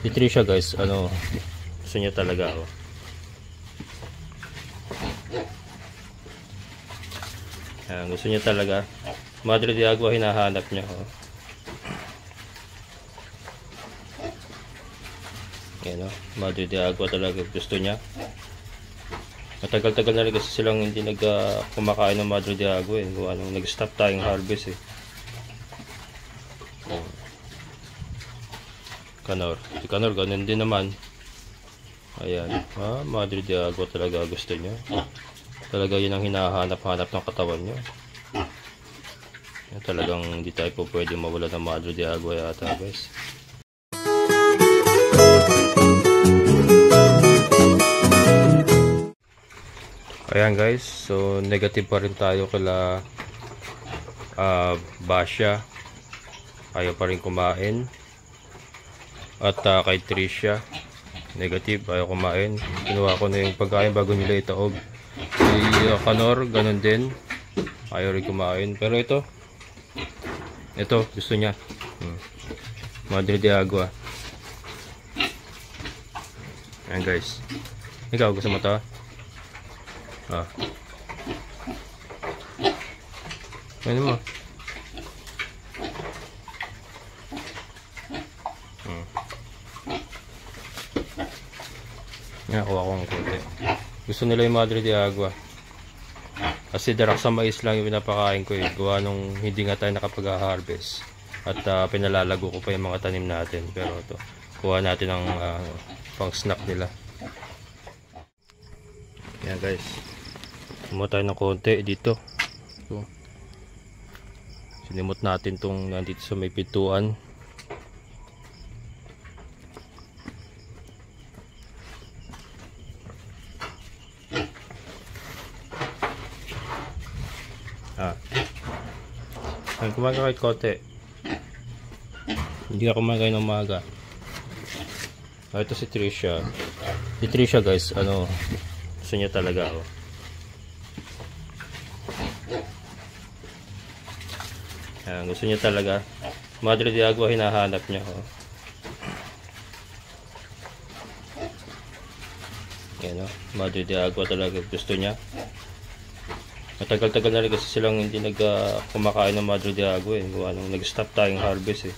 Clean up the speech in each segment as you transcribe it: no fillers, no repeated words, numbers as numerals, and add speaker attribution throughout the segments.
Speaker 1: Si Trisha guys, ano, gusto niya talaga, oh. Ayan, gusto niya talaga. Madre de Agua hinahanap niya, oh. Ayan, oh. Madre de Agua talaga gusto niya. Matagal-tagal na rin kasi silang hindi kumakain ng Madre de Agua, eh. Nag-stop tayong harvest, eh. Canor. Si Canor, ganun din naman. Ayan. Madre de Agua talaga gusto niya. Talaga yun ang hinahanap-hanap ng katawan niya. Talagang hindi tayo po pwede mawala ng Madre de Agua yata, guys. Ayan guys, so negative pa rin tayo kila Basha. Ayaw pa rin kumain. At kay Trisha, negative, ayaw kumain. Kinuha ko na yung pagkain bago nila itaog. Si Canor, ganun din, ayaw rin kumain. Pero ito gusto niya. Madre de Agua. Ayan guys, ikaw gusto mo ito? Ano mo? Nakuha ko ng konti. Gusto nila yung Madre de Agua. Kasi darak sa mais lang yung pinapakain ko, eh. Gawa nung hindi nga tayo nakapag-harvest. At pinalalago ko pa yung mga tanim natin. Pero ito, kuha natin ang pang snack nila. Yan guys. Kumuha tayo ng konti dito. So, sinimot natin tong nandito sa may pintuan. Kumain ka kahit kote. Hindi ka kumain ng umaga. Ito si Trisha. Si Trisha guys, ano, gusto niya talaga, oh. Ayan, gusto niya talaga. Madre de Agua hinahanap niya, oh. Ayan, oh. Madre de Agua talaga gusto niya. Matagal-tagal na rin kasi silang hindi kumakain ng Madre de Agua, eh. Nag-stop tayong harvest, eh.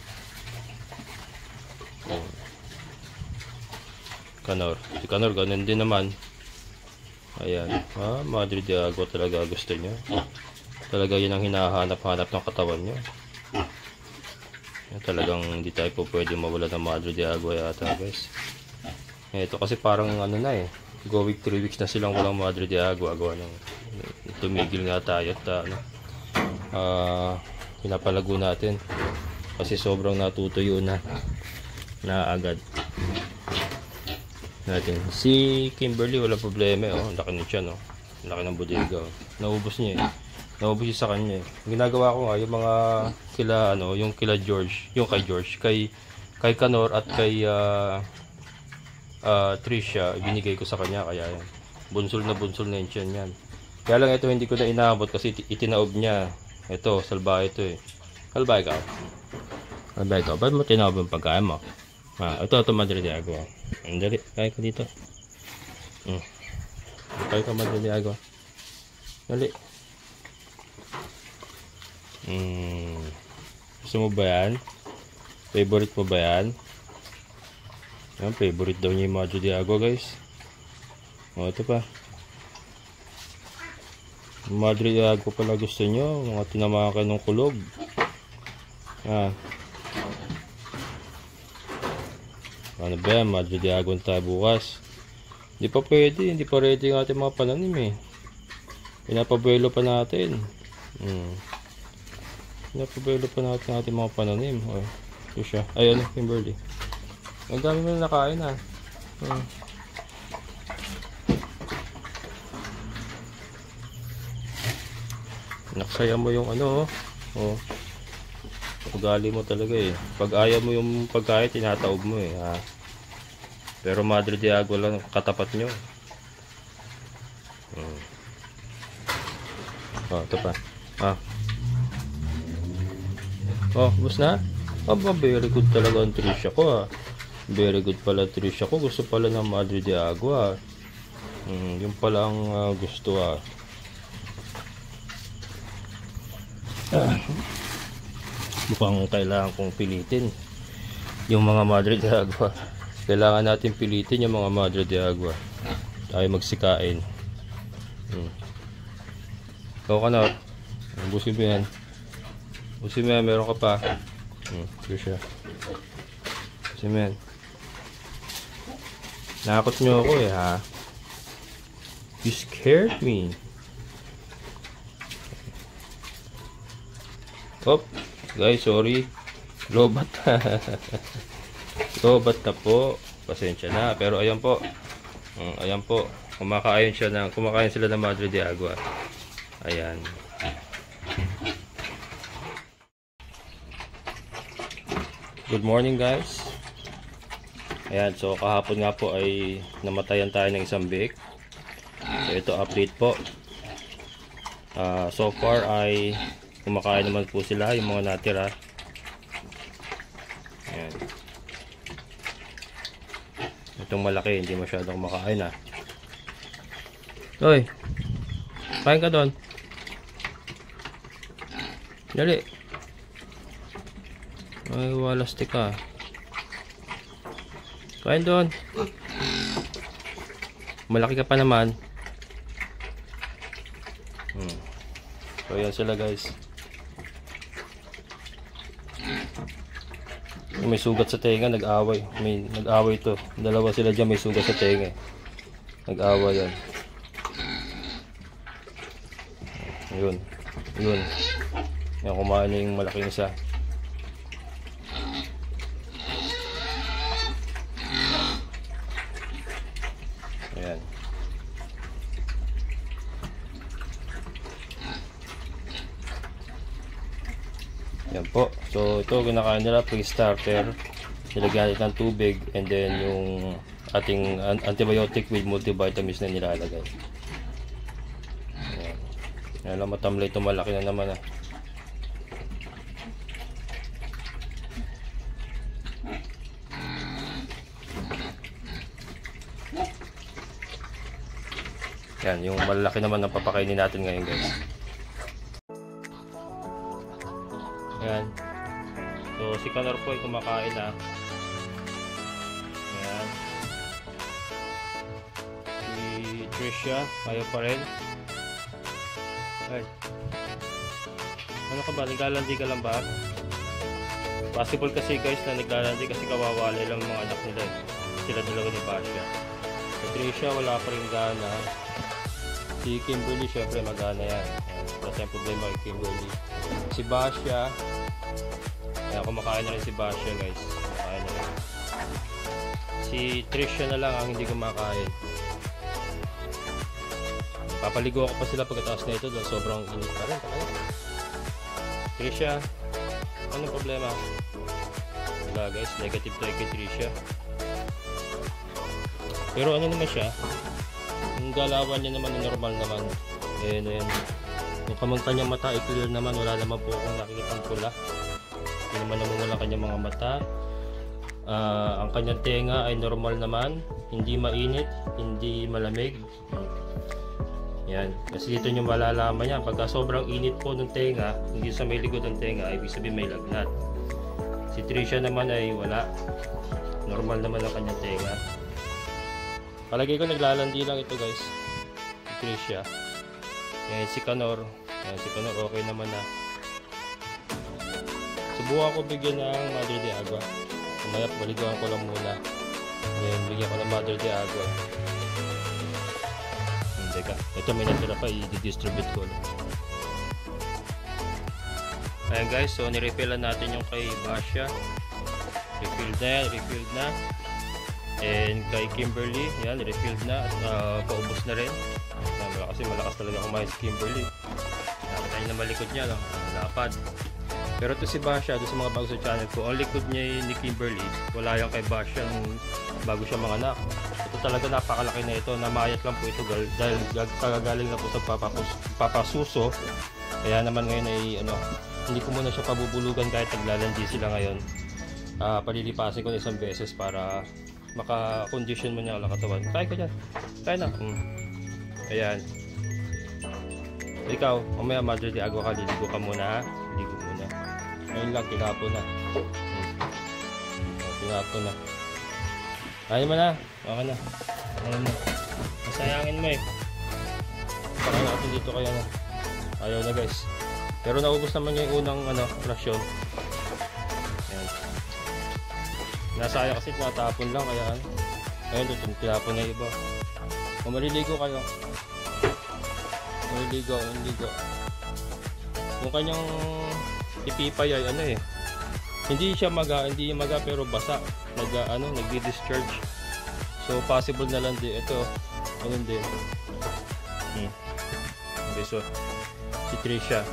Speaker 1: Canor. Si Canor, ganun din naman. Ayan. Madre de Agua talaga gusto niya. Talaga yun ang hinahanap-hanap ng katawan niya. Talagang hindi tayo po pwede mawala ng Madre de Agua yata, guys. Ito kasi parang ano na, eh. Going 3 weeks na silang walang Madre de Agua. Gawa ng tumigil nga tayo at pinapalago natin kasi sobrang natutuyo na agad natin. Si Kimberly wala problema, oh. Laki na siya, no? Laki ng bodega, oh. Naubos niya, eh. Naubos siya sa kanya, eh. Ginagawa ko nga yung mga yung kila George, yung kay George, kay Canor at kay Trisha, binigay ko sa kanya, kaya yan. Bunsol na yung tiyan yan. Kaya lang ito hindi ko na inaabot kasi itinaob niya. Ito, salbahe ito, eh. Salbahe ka. Salbahe ka. Ba't mo tinaob yung pagkain mo? Ito, Madre de Agua. Andali, kaya ka dito. Kaya ka, Madre de Agua. Dali. Gusto mo ba yan? Favorite mo ba yan? Yan, favorite daw niya yung Madre de Agua, guys. Ito pa. Madre de Agua pala gusto nyo. Mga tinamaan kayo ng kulog. Ano ba yan? Madre de Agua tayo bukas. Hindi pa pwede. Hindi pa ready ang ating mga pananim, eh. Pinapabuelo pa natin. Pinapabuelo pa natin ang ating mga pananim. Ito siya. Ayan, Kimberly. Ang dami mo na nakain, ha. Naksaya mo yung ano, oh. Ugali mo talaga, eh. Pag ayaw mo yung pagkain, tinataob mo, eh. Pero Madre de Agua lang katapat nyo. Ito pa. Bus na? Very good talaga ang Trisha ko, Very good pala, Trish. Ako gusto pala ng Madre de Agua. Yung pala ang gusto Mukhang kailangan kong pilitin yung mga Madre de Agua. Kailangan natin pilitin yung mga Madre de Agua. Tayo magsikain. Ikaw ka na. Busin mo yan. Busin mo yan. Meron ka pa. Trish. Busin mo yan. Nakakot nyo ako ha. You scared me. Oh, guys, sorry. Lobat. Lobat na po. Pasensya na. Pero ayan po. Ayan po. Kumakain sila ng Madre de Agua. Ayan. Good morning, guys. Ayan, so kahapon nga po ay namatayan tayo ng isang biik. So ito update po. So far ay kumakain naman po sila, yung mga natira. Ayan. Itong malaki, hindi masyadong kumakain Hoy, kain ka doon. Dali. Ay, walastik ka. Kain doon. Malaki ka pa naman. So yan sila, guys. May sugat sa tenga, nag-away. Nag-away to. Dalawa sila dyan, may sugat sa tenga. Nag-away yan. Yun. Yan, kumain na yung malaking isa. Ayan. Yan po. So ito kinakain nila pre-starter. Nilagyan natin ng tubig and then yung ating antibiotic with multivitamins na nilalagay. Ayan. Yan lang, matamlay ito, malaki na naman Yan, yung malaki naman ang papakainin natin ngayon, guys. Ayan. So si Canor po ay kumakain Ayan. Si Trisha, ayaw pa rin. Ay. Ano ka ba? Naglalandi ka lang ba? Possible kasi, guys, na naglalandi kasi kawawala lang mga anak nila Sila dalawa ni Basha. Si Trisha wala pa rin gana. Si Kimberly syempre magana yan. Kasi ang problema kay Kimberly. Si Basha, kumakain na rin si Basha, guys. Kumakain na rin. Si Trisha na lang ang hindi kumakain. Papaligo ako pa sila pagkatapos na ito dahil sobrang init pa rin. Trisha, anong problema? Wala, guys, negative tayo kay Trisha. Pero ano naman siya, yung galawan niya naman normal naman. Ayan. Yung kanyang mata ay clear naman, wala naman po akong nakikitang pula. Hindi naman namumula kanyang mga mata. Ang kanyang tenga ay normal naman, hindi mainit, hindi malamig. Yan, kasi dito nyo malalaman yan. Pagka sobrang init po ng tenga, hindi sa may likod ng tenga, ibig sabihin may lagnat. Si Trisha naman ay wala. Normal naman ang kanyang tenga. Palagay ko naglalandi lang ito, guys. Si Trisha. Yan, si Canor. Yan, si Canor okay naman Subukan ko bigyan ng Madre de Agua. Kumaya baligawan ko lang muna. Yan, bigyan ko ng Madre de Agua. Ito may natira pa, i-distribute ko. Ayan, guys, so nirefillan natin yung kay Basha. Refilled na. And kay Kimberly, yan, refilled na. Paubos na rin. Kasi malakas talaga kumain si Kimberly. Nakita nyo na malikod niya, no? Lapad. Pero ito si Basha, doon sa mga bago sa channel ko, ang likod niya ni Kimberly, wala yung kay Basha bago siya mga anak. Ito talaga napakalaki na ito, namayat lang po ito dahil kagagaling na po sa papasuso. Kaya naman ngayon ay hindi ko muna siya pabubulugan kahit naglalandi sila ngayon. palilipasin ko na isang beses para maka-condition mo niya ang katawan. Kaya ka dyan. Kaya na. Ayan. Ikaw, mamaya Madre de Agua ka, liligo ka muna ha. Ligo muna. Ngayon lang, tinapon na. Tinapon na. Ayaw mo na. Okay na. Ayaw na. Masayangin mo eh. Saka natin dito kaya na. Ayaw na guys. Pero naubos naman niya yung unang rasyon. Ayan. Nasaya kasi natapon lang kaya ayun, tinapon na iba. Kung maliligo kayo. Maliligo. Yung kanyang ipipay ay hindi siya hindi maga pero basa. Nagdi-discharge. So possible na lang din ito. Ayun din. Okay, so si Trisha,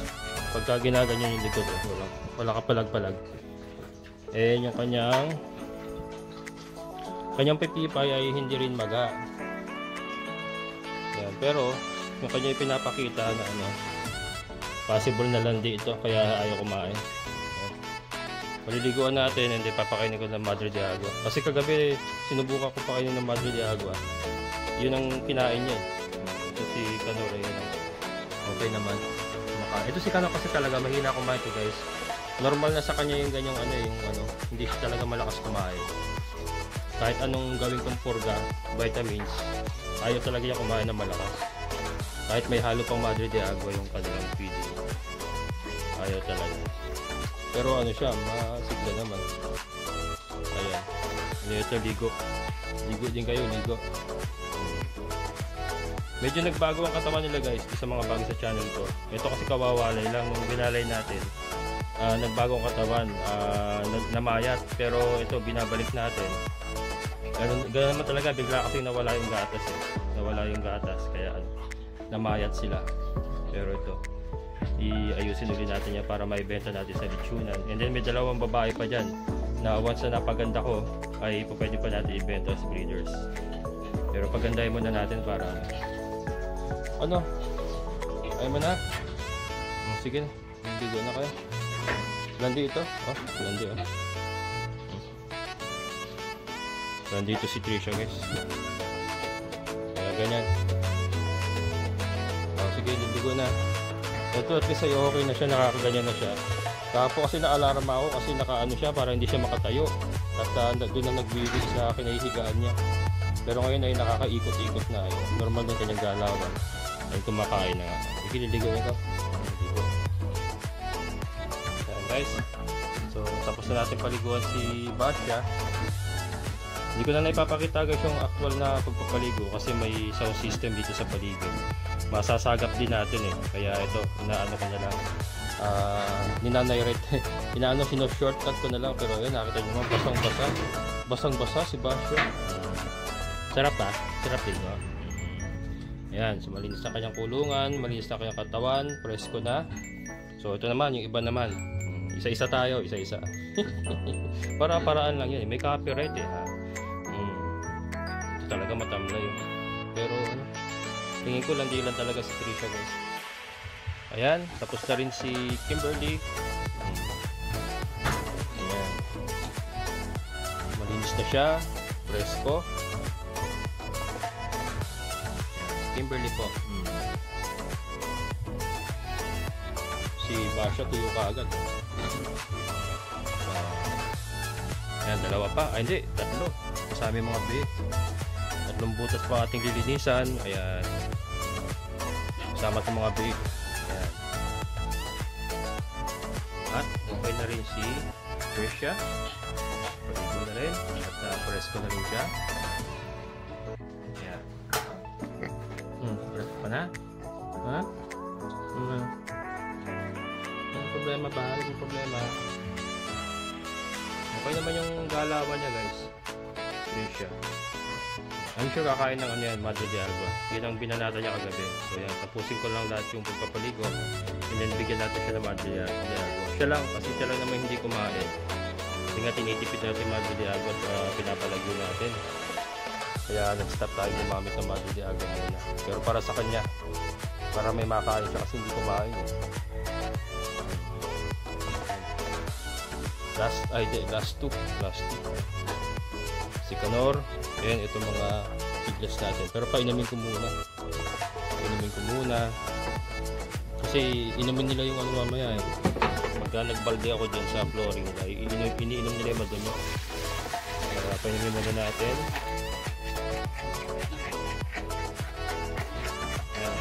Speaker 1: pagka ginaganyan yung likod, wala kapalag-palag. Yung kanyang pipipay ay hindi rin maga. Yan, pero yung kanya pinapakita na possible na lang din ito, kaya ayaw kumain. Maliliguan natin, hindi papakainin ko ng Madre de Agua. Kasi kagabi, sinubukan ko pakainin ng Madre de Agua. Yun ang kinain niya. Ito si Kanora yun. Okay naman. Ito si Kano kasi talaga mahina kumain ito guys. Normal na sa kanya yung ganyang hindi siya talaga malakas kumain. Kahit anong gawin kong purga, vitamins, ayaw talaga niya kumain na malakas. Kahit may halo pang Madre de Agua yung kanilang feeding. Ayaw talaga. Pero siya, masigla naman. Ayan. Ito, ligo. Ligo din kayo, ligo. Medyo nagbago ang katawan nila guys, sa mga bago sa channel ko. Ito kasi kawawalay lang, nung binalay natin. Nagbago ang katawan, namayat. Pero ito, binabalik natin. Ganun naman talaga, bigla kasi nawala yung gatas Nawala yung gatas, kaya namayat sila. Pero ito, iayusin ulit natin yan para maibenta natin sa lechonan. And then may dalawang babae pa dyan na once na napaganda ko ay pwede pa natin ibenta as breeders. Pero pagandahin muna natin para ayaw mo na? Sige na, ligo na kayo. Landi ito? Landi Landi ito si Trisha guys. Kaya ganyan. Sige, ligo na. Ito at least ay okay na siya, nakakaganyan na siya. Kapo kasi na-alarm ako kasi siya para hindi siya makatayo. At doon na nagwiwi sa kinahihigaan niya. Pero ngayon ay nakakaikot-ikot na. Normal din kanyang galawan. Ay kumakain na nga. Ikililigo ito. Ayan guys. So tapos na natin paliguan si Basha. Hindi ko na naipapakita guys yung actual na pagpapaligo kasi may sound system dito sa paligid. Masasagap din natin kaya ito, inaano ko na lang ninanay-rate shortcut ko na lang, pero yun, nakita nyo naman, basang-basa si Basha. Sarap sarap din ayan, so malinis na kanyang kulungan, malinis na kanyang katawan, presko na. So ito naman, yung iba naman, isa-isa tayo, isa-isa. Para-paraan lang yan, may copyright ito talaga matamlay pero tingin ko lang talaga si Trisha guys. Ayan, tapos na rin si Kimberly. Ayan, malinis na siya, presko. Kimberly po. Si Basha tuyo ka agad. Ayan, dalawa pa. Ay hindi, tatlo. Kasama yung mga biik. Tatlong butas pa ating lilinisan. Ayan. Kasama itong mga biik. Ayan. At okay na rin si Trisha. Paligo na rin. At presko na rin siya. Ayan. Presko pa na? Ha? Ang problema ba? Ang problema? Okay naman yung galawan niya guys. Trisha. I'm sure kakain ng Madre de Agua. Yun ang binanata niya kagabi. So yan, tapusin ko lang lahat yung pagpapaligo. And then bigyan natin siya ng Madre de Agua. Siya lang, kasi siya lang naman hindi kumain. Kasi nga tinitipid natin Madre de Agua at pinapalago natin. Kaya nag-stop tayo gumamit ng Madre de Agua muna. Pero para sa kanya, para may makain siya kasi hindi kumain. Last two. Sikanor, and ito mga piglet natin. Pero painumin ko muna. Kasi inumin nila yung ano mamaya eh. Pagka nagbalde ako dyan sa flooring nila, iniinom nila yung madumi. Kaya painumin muna natin. Ayan.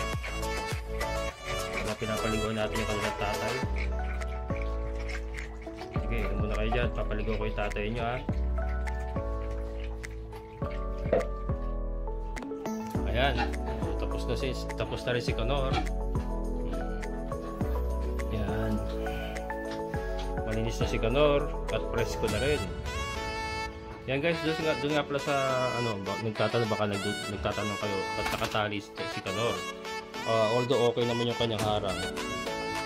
Speaker 1: Pinapaligaw natin yung kanilang tatay. Sige, ito muna kayo dyan. Papaligaw ko yung tatay nyo ha. Ayan. Tapos na rin si Kanor. Ayan. Malinis na si Kanor. At presko na rin. Yan guys, doon nga pala sa baka nagtatanong kayo ba't nakatali si Kanor. Although okay naman yung kanyang harang,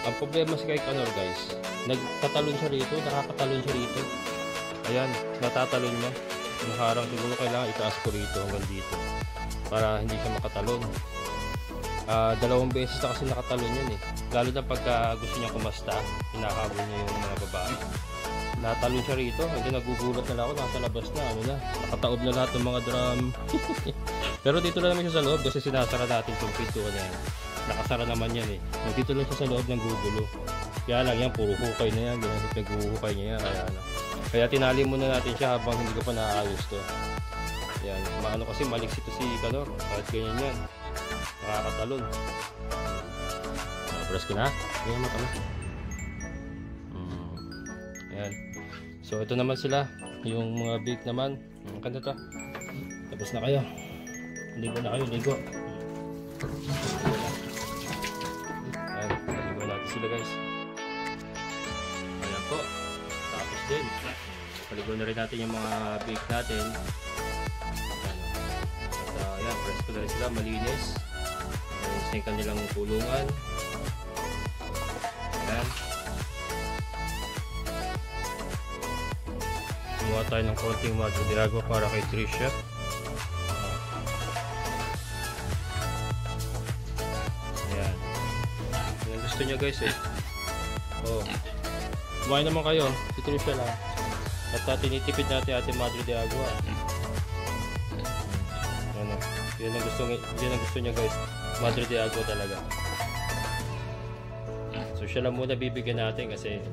Speaker 1: ang problema sa kay Kanor guys, nagtatalon siya rito, nakakatalon siya rito. Ayan, natatalon niya yung harang. Siguro kailangan itaas ko rito hanggang dito para hindi siya makatalon. 2 beses na kasi nakatalon yan eh, lalo na pagka gusto niya kumasta, hinahabol niya yung mga babae. Natalon siya rito, hindi nagugulat na lang ako, nasa labas na, nakataob na lahat ng mga drum. Pero dito lang naman siya sa loob kasi sinasara natin itong pintuan na yan. Nakasara naman yan eh. Dito lang siya sa loob ng gugulo. Kaya lang yan, puro hukay na yan, ginamit na guhukay niya yan. Kaya tinali muna natin siya habang hindi ko pa naaayos to. Yan, kasi maliksi to si Kanor, kahit ganyan yan. Nakakatalon. Press ko na, ganyan mo kami. Ayan. So ito naman sila, yung mga big naman. Kanda to. Tapos na kayo. Ligo na kayo, ligo. Ayan, ligo natin sila guys. Ayan po. Tapos din. Paligo na rin natin yung mga big natin. At ayan, press ko na rin sila, malinis. Malinis na yung kanilang kulungan. Ayan. Gumawa tayo ng konting Madre de Agua para kay Trisha. Ayan. Yan gusto niya guys eh. Kumain naman kayo. Si Trisha lang. At tinitipid natin ating Madre de Agua. Yan ang gusto niya guys. Madre de Agua talaga. So siya lang muna bibigyan natin kasi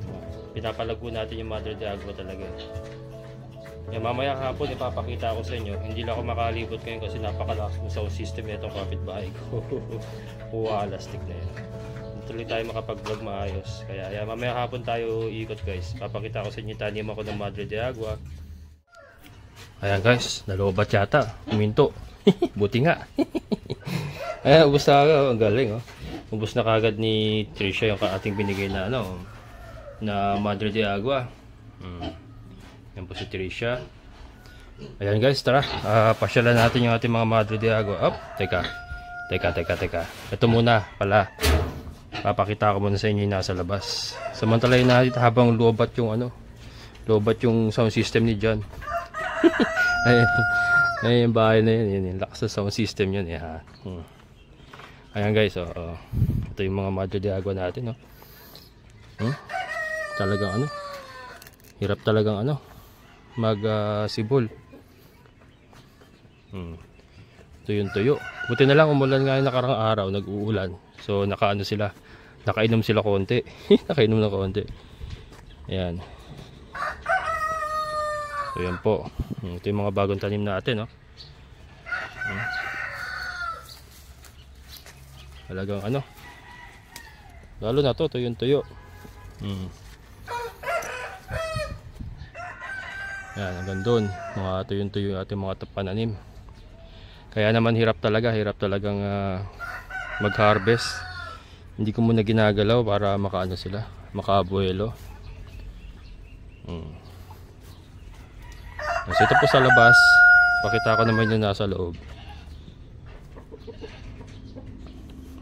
Speaker 1: pinapalago natin yung Madre de Agua talaga. Yan, mamaya hapon ipapakita ko sa inyo. Hindi lang ako makalibot ngayon kasi napakalakas ng sound system nitong kapitbahay ko. Alastik na yan. Tuloy tayo makapag-vlog maayos. Kaya yan, mamaya hapon tayo ikot guys. Papakita ko sa inyo tanim ako ng Madre de Agua. Ayan guys, nalobat yata. Uminto. Buti nga. Ayan, ubos na agad. Ang galing oh. Ubos na kagad ni Trisha yung ating binigay na na Madre de Agua. Yan po si Trisha. Ayan guys, tara. Pasyalan natin yung ating mga Madre de Agua. Teka. Ito muna pala. Papakita ko muna sa inyo yung nasa labas. Samantalahin natin habang lobat yung sound system ni John. Ayan yung bahay na yun. Yung lakas sa sound system yun. Ayan guys, ito yung mga Madre de Agua natin. Talagang hirap talagang mag-sibol. Tuyo. Buti na lang umulan nga yung nakarang araw, nag-uulan. So nakainom sila konti. Nakainom na konti. Ayan. So yan po. Ito yung mga bagong tanim natin, Talagang lalo na to, tuyo. Yan, hanggang doon mga tuyo ating mga pananim. Kaya naman hirap talagang mag-harvest. Hindi ko muna ginagalaw para makaabuelo. So ito po sa labas, pakita ko naman yung nasa loob.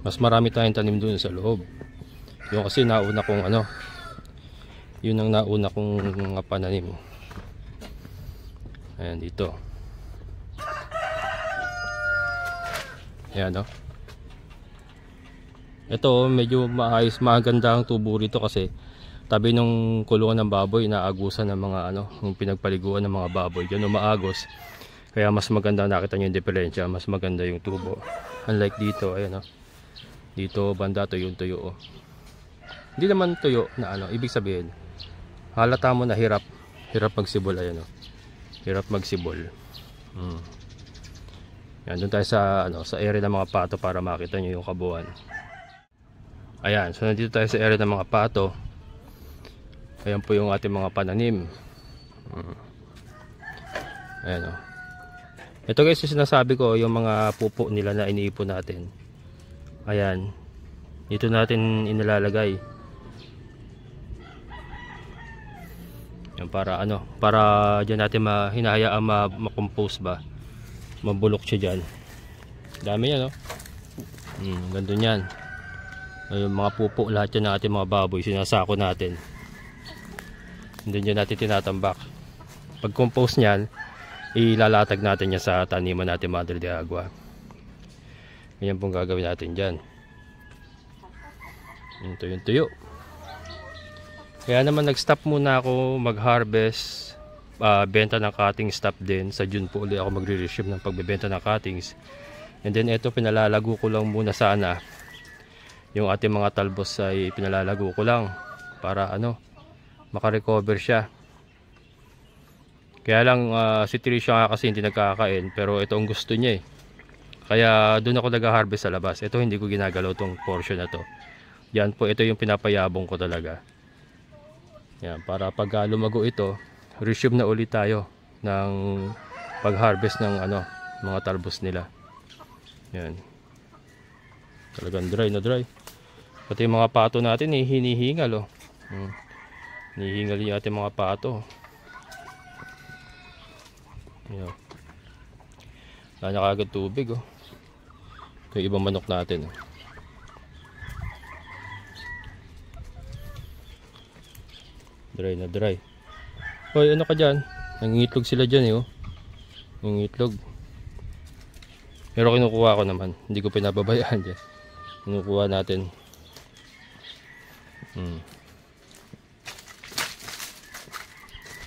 Speaker 1: Mas marami tayong tanim doon sa loob. Yung kasi nauna kong yun ang nauna kong mga pananim. Ayan dito. Ayan Ito medyo maganda ang tubo rito kasi tabi ng kulungan ng baboy, naagusan ng mga ano, yung pinagpaliguan ng mga baboy. Diyan umaagos. Kaya mas maganda, nakita nyo yung diferensya, mas maganda yung tubo. Unlike dito, ayan oh. Dito banda tuyo. Hindi naman tuyo na ano, ibig sabihin, halata mo na hirap magsibol, ayan oh. Hirap magsibol. Yan, doon tayo sa ano, sa area ng mga pato para makita nyo yung kabuuan. Ayan, so nandito tayo sa area ng mga pato. Ayan po yung ating mga pananim. Ayan o. Ito guys yung sinasabi ko, yung mga pupo nila na iniipon natin. Ayan. Dito natin inilalagay. Yan, para ano, para dyan natin hinahayaan ma-compose ba. Mabulok siya dyan. Dami yan o. Gandun yan. Yung mga pupo, lahat yan ng ating mga baboy, sinasako natin. Hindi yan natin tinatambak. Pag compose nyan, ilalatag natin yan sa taniman natin, Madre de Agua. Ganyan pong gagawin natin dyan. Yung tuyo. Kaya naman nag-stop muna ako mag-harvest. Benta ng cutting stop din. Sa June po ulit ako magre-resume ng pagbebenta ng cuttings. And then ito, pinalalago ko lang muna sana. Yung ating mga talbos ay pinalalago ko lang para ano, makarecover siya. Kaya lang si Tricia nga kasi hindi nagkakain, pero ito ang gusto niya eh. Kaya doon ako nag-harvest sa labas. Ito hindi ko ginagalaw tong portion na to. Yan po, ito yung pinapayabong ko talaga. Yan, para pag lumago ito, resume na ulit tayo ng pag-harvest ng ano, mga talbos nila. Yan. Talagang dry na dry. Pati yung mga pato natin hinihingal oh. Hinihingal yung ating mga pato. Yan. Wala na kagad tubig oh. Ito yung ibang manok natin oh. Dry na dry. Hoy, ano ka dyan? Nangingitlog sila dyan eh oh. Nangingitlog. Pero kinukuha ko naman. Hindi ko pinababayaan dyan. Kinukuha natin.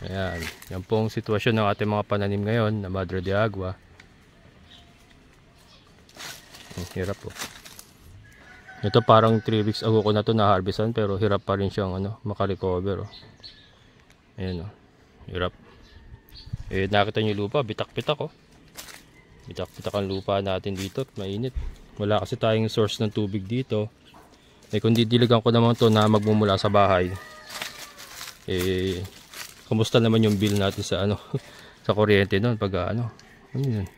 Speaker 1: Ayan. Yan pong sitwasyon ng ating mga pananim ngayon na Madre de Agua. Hirap po. Ito parang 3 weeks ago ko na ito na-harvestan, pero hirap pa rin siyang ano, makarecover oh. Ayan oh. Hirap. Eh, nakita nyo yung lupa, bitak-bitak oh. Bitak-bitak ang lupa natin dito, mainit. Wala kasi tayong source ng tubig dito. Eh, kung didiligan ko naman to na magmumula sa bahay, eh, kumusta naman yung bill natin sa ano, sa kuryente noon pag ano. Ano yun?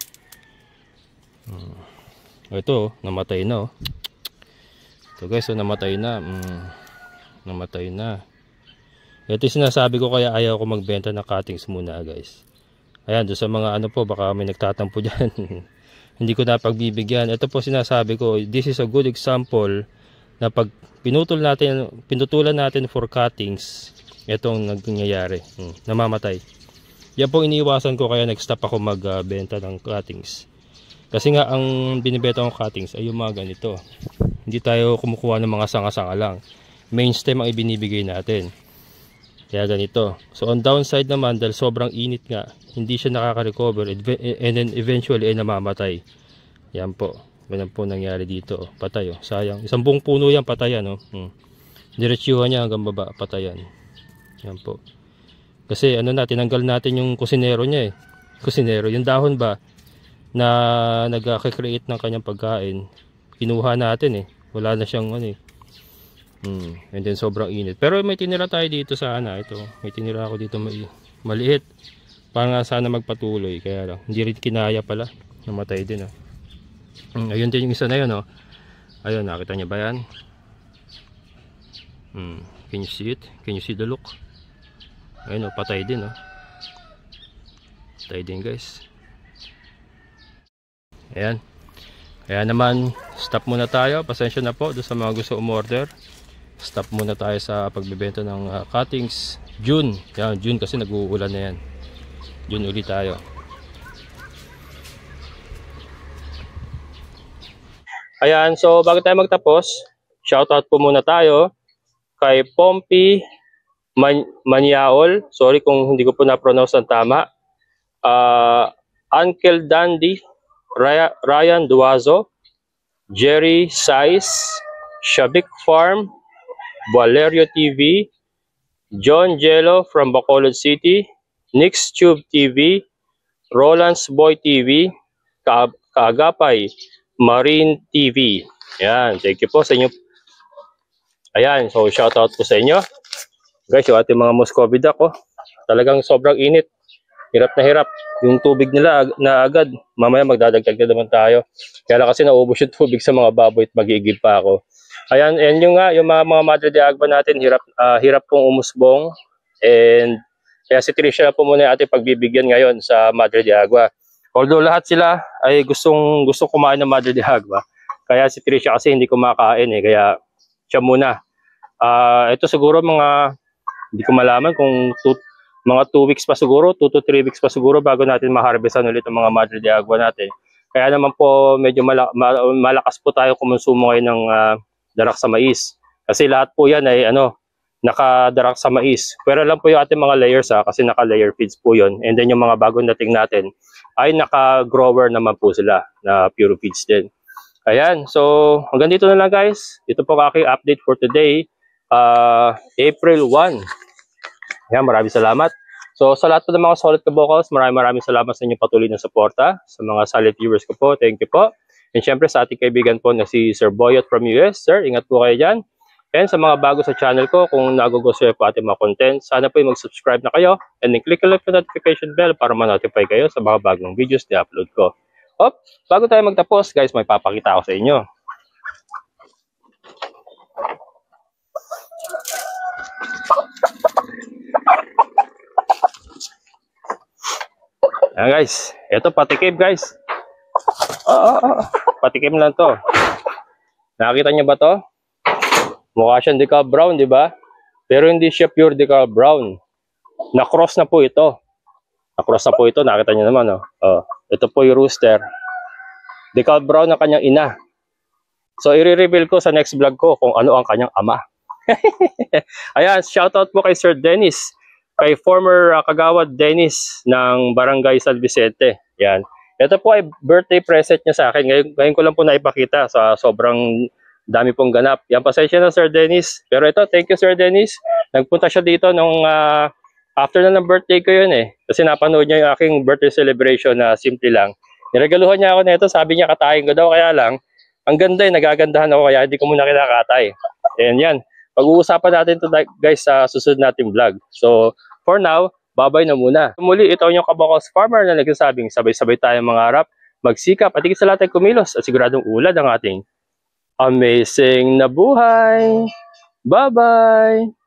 Speaker 1: Ito, namatay na oh. Ito guys, so namatay na. Namatay na. Ito yung sinasabi ko, kaya ayaw ko magbenta ng cuttings muna guys. Ayan, doon sa mga ano po, baka may nagtatampo dyan. Hindi ko na pagbibigyan. Ito po sinasabi ko, this is a good example na pag pinutulan natin for cuttings, itong nangyayari, namamatay. Yan po iniiwasan ko, kaya nag-stop ako magbenta ng cuttings. Kasi nga ang binibenta ng cuttings ay yung mga ganito. Hindi tayo kumukuha ng mga sanga-sanga lang. Main stem ang ibinibigay natin. Kaya ganito. So on downside naman, dahil sobrang init nga, hindi siya nakaka-recover and then eventually ay namamatay. Yan po. Ganyan po nangyari dito. Patay oh. Sayang. Isang buong puno yan, patayan oh. Diretsyuhan niya hanggang baba, patayan. Yan po. Kasi ano na, tinanggal natin yung kusinero niya eh. Kusinero. Yung dahon ba na nag-create ng kanyang pagkain, kinuha natin eh. Wala na siyang ano eh. And then sobrang init. Pero may tinira tayo dito sa ano, ito. May tinira ako dito maliit. Para nga sana magpatuloy. Kaya lang, hindi rin kinaya pala. Namatay din oh. Ayun din yung isa na yun oh. Ayun, nakita niyo ba yan? Can you see it? Can you see the look? Ayun oh, patay din oh. Patay din guys. Ayan. Kaya naman, stop muna tayo. Pasensya na po doon sa mga gusto umorder. Stop muna tayo sa pagbebenta ng cuttings. June. Yan, June kasi nag-uulan na yan. June ulit tayo. Ayan, so bago tayo magtapos, shoutout po muna tayo kay Pompey Maniaol, sorry kung hindi ko po na-pronounce ng tama. Uncle Dandy, Ryan Duazo, Jerry Sais, Shabik Farm, Valerio TV, John Jello from Bacolod City, Nick's Tube TV, Roland's Boy TV, Kaagapay, Marine TV. Ayan, thank you po sa inyo. Ayan, so shoutout po sa inyo. Guys, yung ating mga Muscovy duck, oh, talagang sobrang init. Hirap na hirap. Yung tubig nila na agad. Mamaya magdadagdag na naman tayo. Kaya lang kasi naubos yung tubig sa mga baboy at magigib pa ako. Ayan, and yung mga Madre de Agua natin, hirap pong umusbong. And kaya si Tricia na po muna yung ating pagbibigyan ngayon sa Madre de Agua. Although lahat sila ay gustong kumain ng Madre de Agua. Kaya si Tricia kasi hindi kumakain eh. Kaya siya muna. Ito siguro hindi ko malaman kung mga 2 weeks pa siguro, 2 to 3 weeks pa siguro bago natin ma-harvestan ulit ang mga Madre de Agua natin. Kaya naman po medyo malakas po tayo kumonsumo ngayon ng darak sa mais. Kasi lahat po yan ay nakadarak sa mais. Pero lang po yung ating mga layers kasi naka-layer feeds po yun. And then yung mga bagong dating natin ay naka-grower naman po sila na pure feeds din. Ayan, so hanggang dito na lang guys. Ito po aking update for today. April 1. Ayan, maraming salamat. So sa lahat po ng mga solid kabokals, maraming salamat sa inyong patuloy na suporta. Sa mga solid viewers ko po, thank you po. And syempre sa ating kaibigan po na si Sir Boyot from US. Sir, ingat po kayo dyan. And sa mga bago sa channel ko, kung nagugustuhan po ating mga content, sana po yung mag-subscribe na kayo. And then click lang po notification bell para ma-notify kayo sa mga bagong videos na upload ko. Bago tayo magtapos, guys, may papakita ako sa inyo. Ayan guys, ito patikim guys. Patikim lang to. Nakita niyo ba to? Mukha siyang decal brown, di ba? Pero hindi siya pure decal brown. Na-cross na po ito. Na-cross na po ito, nakita niyo naman, oh. Ito po yung rooster. Decal brown na kanyang ina. So i-reveal ko sa next vlog ko kung ano ang kanyang ama. Ayan, shoutout po kay Sir Dennis. Kay former Kagawad Dennis ng Barangay San Vicente. Yan. Ito po ay birthday present niya sa akin. Ngayon ko lang po naipakita sa sobrang dami pong ganap. Yan, pasensya na Sir Dennis. Pero ito, thank you Sir Dennis. Nagpunta siya dito nung after na ng birthday ko yun eh. Kasi napanood niya yung aking birthday celebration na simple lang. Niregaluhan niya ako nito. Sabi niya katayin ko daw. Kaya lang, ang ganda eh. Nagagandahan ako kaya hindi ko muna kinakatay. And yan. Pag-uusapan natin to guys sa susunod nating vlog. So, for now, babay na muna. Muli, ito yung Kabokals Farmer na nagsasabing sabay-sabay tayong mangarap, magsikap at higit sa lahat ay kumilos at siguradong ulad ang ating amazing na buhay. Bye-bye!